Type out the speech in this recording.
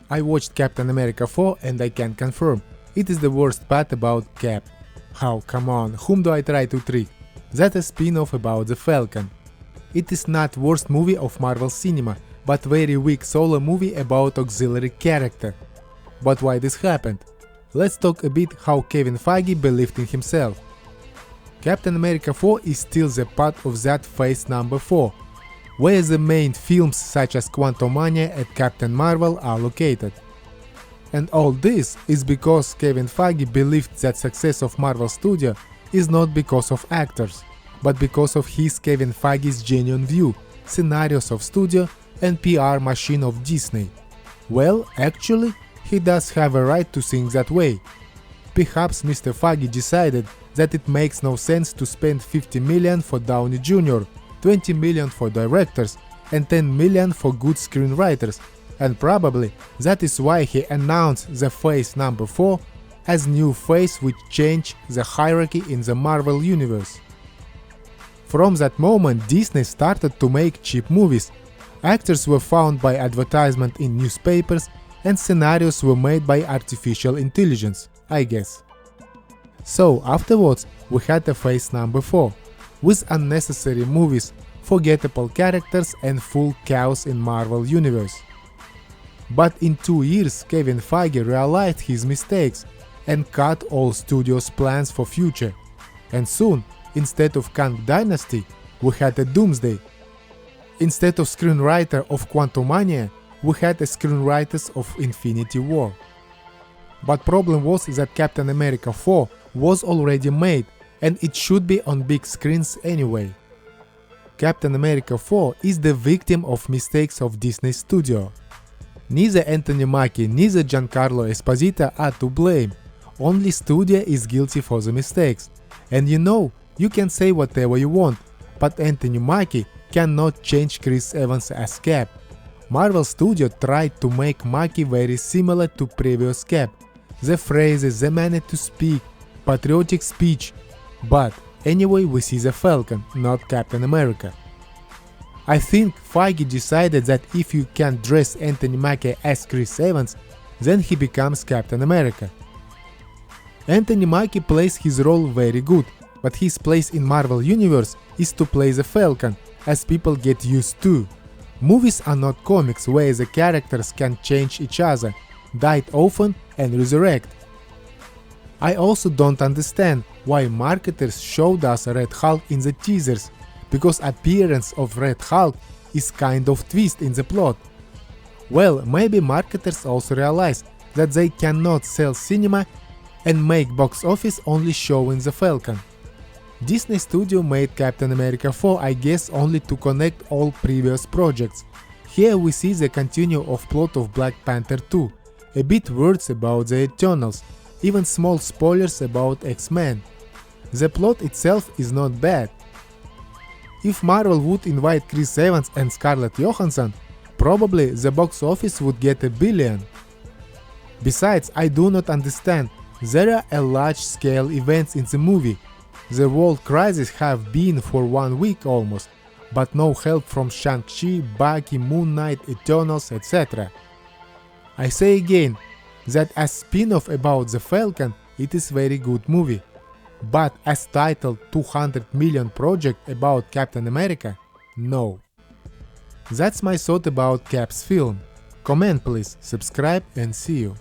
I watched Captain America 4 and I can confirm, it is the worst part about Cap. Oh, come on, whom do I try to trick? That's a spin-off about the Falcon. It is not worst movie of Marvel cinema, but very weak solo movie about auxiliary character. But why this happened? Let's talk a bit how Kevin Feige believed in himself. Captain America 4 is still the part of that phase number 4, where the main films such as Quantumania and Captain Marvel are located. And all this is because Kevin Feige believed that success of Marvel Studio is not because of actors, but because of his Kevin Feige's genuine view, scenarios of studio and PR machine of Disney. Well, actually, he does have a right to think that way. Perhaps Mr. Feige decided that it makes no sense to spend 50 million for Downey Jr., 20 million for directors, and 10 million for good screenwriters, and probably that is why he announced the phase number 4 as new phase which changed the hierarchy in the Marvel universe. From that moment, Disney started to make cheap movies. Actors were found by advertisement in newspapers, and scenarios were made by artificial intelligence, I guess. So afterwards, we had a phase number 4, with unnecessary movies, forgettable characters and full chaos in Marvel universe. But in 2 years, Kevin Feige realized his mistakes and cut all studios' plans for future. And soon, instead of Kang Dynasty, we had a Doomsday. Instead of screenwriter of Quantumania, we had a screenwriters of Infinity War. But problem was that Captain America 4 was already made and it should be on big screens anyway. Captain America 4 is the victim of mistakes of Disney Studio. Neither Anthony Mackie, neither Giancarlo Esposito are to blame. Only studio is guilty for the mistakes. And you can say whatever you want, but Anthony Mackie cannot change Chris Evans as Cap. Marvel Studio tried to make Mackie very similar to previous Cap. The phrases, the manner to speak, patriotic speech. But anyway, we see the Falcon, not Captain America. I think Feige decided that if you can dress Anthony Mackie as Chris Evans, then he becomes Captain America. Anthony Mackie plays his role very good, but his place in Marvel Universe is to play the Falcon, as people get used to. Movies are not comics where the characters can change each other, die often and resurrect. I also don't understand why marketers showed us Red Hulk in the teasers, because appearance of Red Hulk is kind of twist in the plot. Well, maybe marketers also realize that they cannot sell cinema and make box office only showing the Falcon. Disney Studio made Captain America 4, I guess, only to connect all previous projects. Here we see the continue of plot of Black Panther 2, a bit words about the Eternals, even small spoilers about X-Men. The plot itself is not bad. If Marvel would invite Chris Evans and Scarlett Johansson, probably the box office would get $1 billion. Besides, I do not understand, there are a large-scale events in the movie. The world crisis have been for 1 week almost, but no help from Shang-Chi, Bucky, Moon Knight, Eternals, etc. I say again, that as spin-off about the Falcon, it is very good movie. But as titled 200 million project about Captain America, no. That's my thought about Cap's film. Comment please, subscribe and see you.